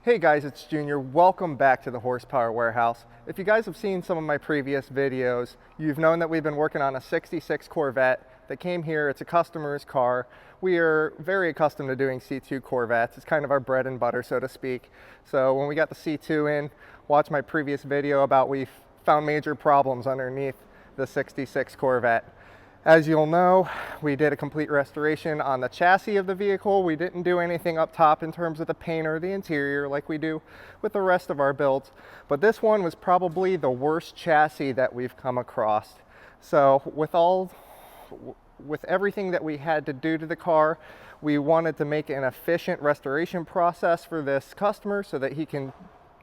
Hey guys, it's Junior. Welcome back to the Horsepower Warehouse. If you guys have seen some of my previous videos, you've known that we've been working on a 66 Corvette that came here. It's a customer's car. We are very accustomed to doing C2 Corvettes. It's kind of our bread and butter, so to speak. So when we got the C2 in, watch my previous video about we found major problems underneath the 66 Corvette. As you'll know, we did a complete restoration on the chassis of the vehicle. We didn't do anything up top in terms of the paint or the interior like we do with the rest of our builds. But this one was probably the worst chassis that we've come across. So with everything that we had to do to the car, we wanted to make an efficient restoration process for this customer so that he can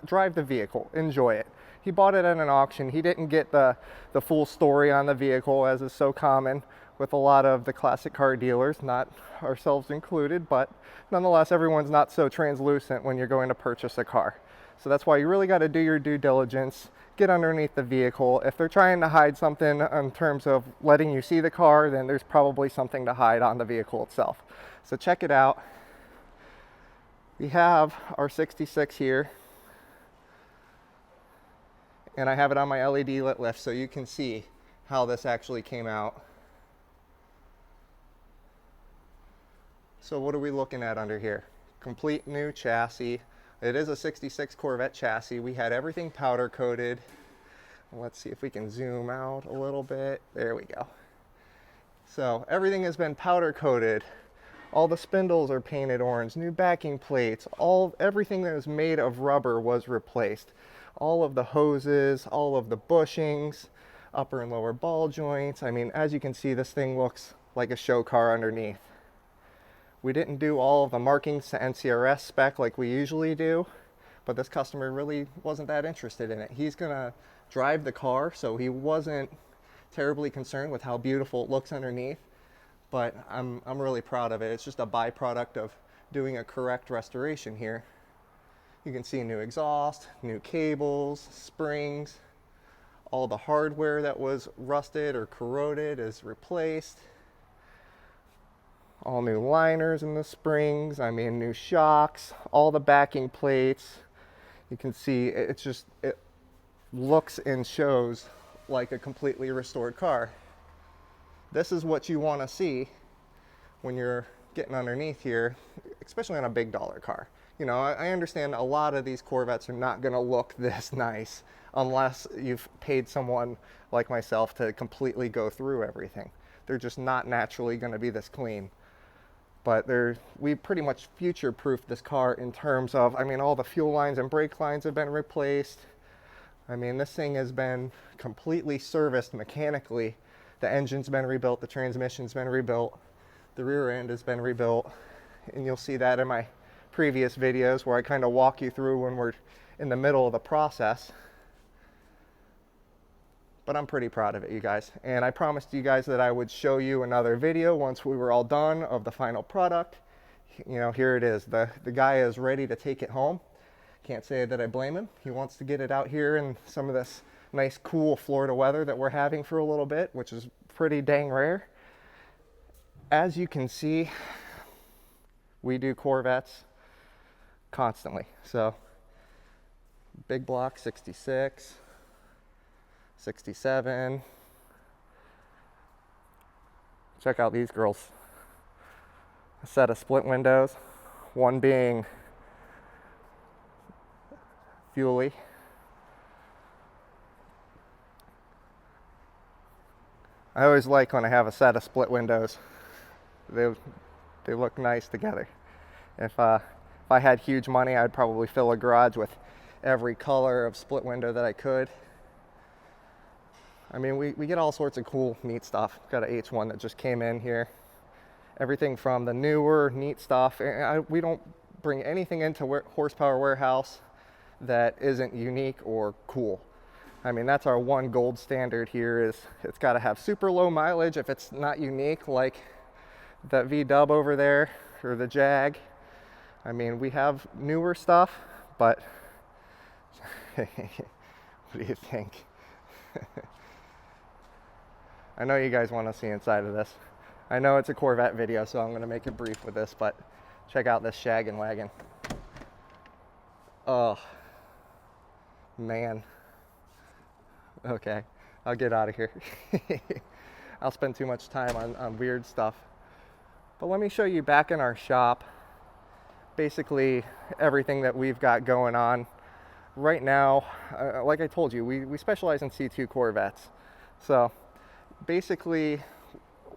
drive the vehicle, enjoy it. He bought it at an auction. He didn't get the full story on the vehicle, as is so common with a lot of the classic car dealers, not ourselves included, but nonetheless, everyone's not so translucent when you're going to purchase a car. So that's why you really got to do your due diligence, get underneath the vehicle. If they're trying to hide something in terms of letting you see the car, then there's probably something to hide on the vehicle itself. So check it out. We have our 66 here, and I have it on my LED lit lift so you can see how this actually came out. So what are we looking at under here? Complete new chassis. It is a 66 Corvette chassis. We had everything powder coated. Let's see if we can zoom out a little bit. There we go. So everything has been powder coated. All the spindles are painted orange, new backing plates, everything that was made of rubber was replaced. All of the hoses, all of the bushings, upper and lower ball joints. I mean, as you can see, this thing looks like a show car underneath. We didn't do all of the markings to NCRS spec like we usually do, but this customer really wasn't that interested in it. He's gonna drive the car, so he wasn't terribly concerned with how beautiful it looks underneath, but I'm really proud of it. It's just a byproduct of doing a correct restoration here. You can see new exhaust, new cables, springs, all the hardware that was rusted or corroded is replaced. All new liners in the springs, I mean new shocks, all the backing plates. You can see it looks and shows like a completely restored car. This is what you want to see when you're getting underneath here, especially on a big dollar car. You know, I understand a lot of these Corvettes are not going to look this nice unless you've paid someone like myself to completely go through everything. They're just not naturally going to be this clean. But we pretty much future-proofed this car in terms of, I mean, all the fuel lines and brake lines have been replaced. I mean, this thing has been completely serviced mechanically. The engine's been rebuilt, the transmission's been rebuilt, the rear end has been rebuilt, and you'll see that in my previous videos where I kind of walk you through when we're in the middle of the process. But I'm pretty proud of it, you guys. And I promised you guys that I would show you another video once we were all done of the final product. You know, here it is. The guy is ready to take it home. Can't say that I blame him. He wants to get it out here in some of this nice, cool Florida weather that we're having for a little bit, which is pretty dang rare. As you can see, we do Corvettes constantly. So big block 66, 67. Check out these girls. A set of split windows, one being fuely. I always like when I have a set of split windows. They look nice together. If I had huge money, I'd probably fill a garage with every color of split window that I could. I mean, we get all sorts of cool, neat stuff. Got an H1 that just came in here. Everything from the newer, neat stuff. We don't bring anything into Horsepower Warehouse that isn't unique or cool. I mean, that's our one gold standard here is it's got to have super low mileage if it's not unique, like that V-dub over there or the Jag. I mean, we have newer stuff, but what do you think? I know you guys want to see inside of this. I know it's a Corvette video, so I'm going to make it brief with this, but check out this shaggin' wagon. Oh, man. Okay, I'll get out of here. I'll spend too much time on weird stuff. But let me show you back in our shop, basically everything that we've got going on. Right now, like I told you, we specialize in C2 Corvettes. So basically,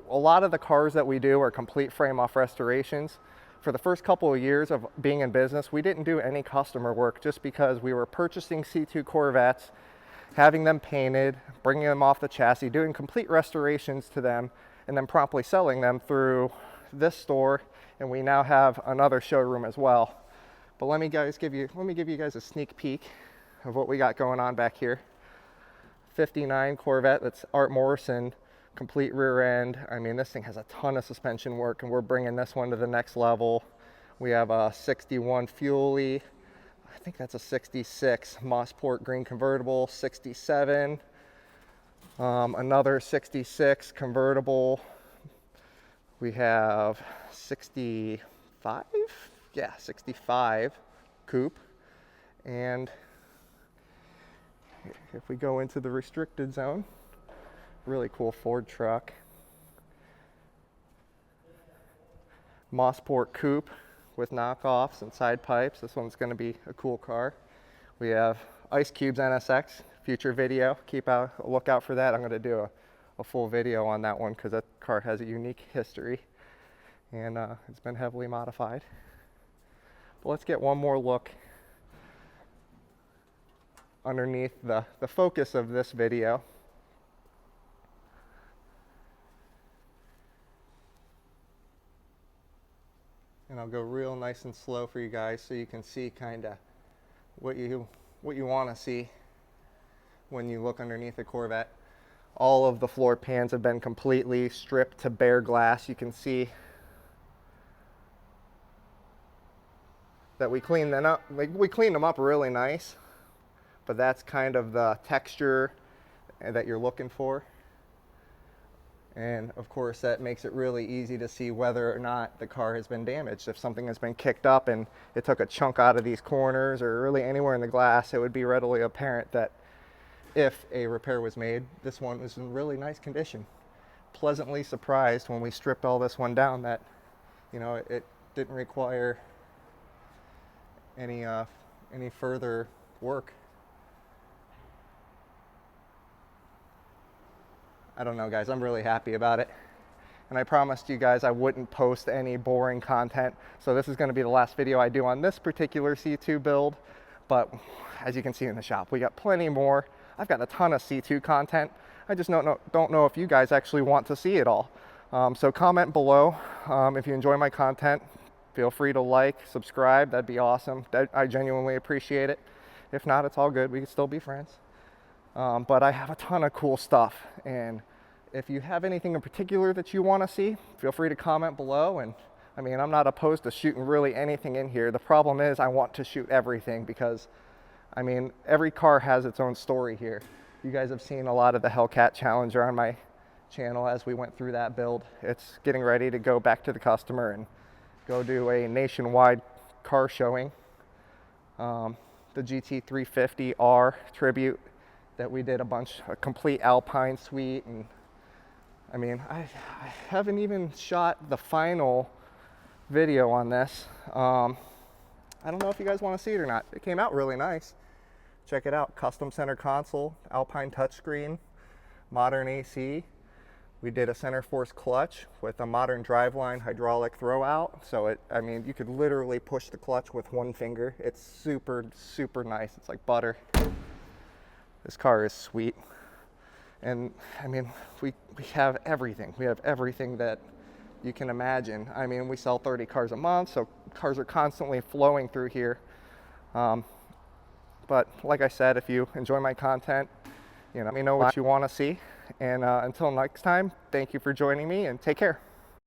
a lot of the cars that we do are complete frame-off restorations. For the first couple of years of being in business, we didn't do any customer work just because we were purchasing C2 Corvettes, having them painted, bringing them off the chassis, doing complete restorations to them, and then promptly selling them through this store. And we now have another showroom as well. But let me give you guys a sneak peek of what we got going on back here. 59 Corvette, that's Art Morrison, complete rear end. I mean, this thing has a ton of suspension work, and we're bringing this one to the next level. We have a 61 Fuelie, I think that's a 66 Mosport green convertible, 67, another 66 convertible. We have 65, yeah, 65 coupe. And if we go into the restricted zone, really cool Ford truck. Mosport coupe with knockoffs and side pipes. This one's going to be a cool car. We have Ice Cube's NSX, future video. Keep a lookout for that. I'm going to do a full video on that one because that car has a unique history, and it's been heavily modified. But let's get one more look underneath the focus of this video. And I'll go real nice and slow for you guys so you can see kind of what you want to see when you look underneath a Corvette. All of the floor pans have been completely stripped to bare glass. You can see that we cleaned them up. We cleaned them up really nice, but that's kind of the texture that you're looking for. And of course, that makes it really easy to see whether or not the car has been damaged. If something has been kicked up and it took a chunk out of these corners or really anywhere in the glass, it would be readily apparent that if a repair was made, this one was in really nice condition. Pleasantly surprised when we stripped all this one down that, you know, it didn't require any further work. I don't know, guys, I'm really happy about it. And I promised you guys I wouldn't post any boring content. So this is going to be the last video I do on this particular C2 build. But as you can see in the shop, we got plenty more. I've got a ton of C2 content. I just don't know if you guys actually want to see it all. So comment below if you enjoy my content. Feel free to like, subscribe. That'd be awesome. I genuinely appreciate it. If not, it's all good. We can still be friends. But I have a ton of cool stuff, and if you have anything in particular that you want to see, feel free to comment below. And I mean, I'm not opposed to shooting really anything in here. The problem is I want to shoot everything because, I mean, every car has its own story here. You guys have seen a lot of the Hellcat Challenger on my channel as we went through that build. It's getting ready to go back to the customer and go do a nationwide car showing. The GT350R Tribute that we did a complete Alpine suite, and I mean, I haven't even shot the final video on this. I don't know if you guys want to see it or not. It came out really nice. Check it out. Custom center console, Alpine touchscreen, modern AC. We did a center force clutch with a modern driveline hydraulic throwout. So I mean, you could literally push the clutch with one finger. It's super, super nice. It's like butter. This car is sweet. And I mean, we have everything. We have everything that you can imagine. I mean, we sell 30 cars a month, so cars are constantly flowing through here. But like I said, if you enjoy my content, you know, let me know what you want to see. And until next time, thank you for joining me, and take care.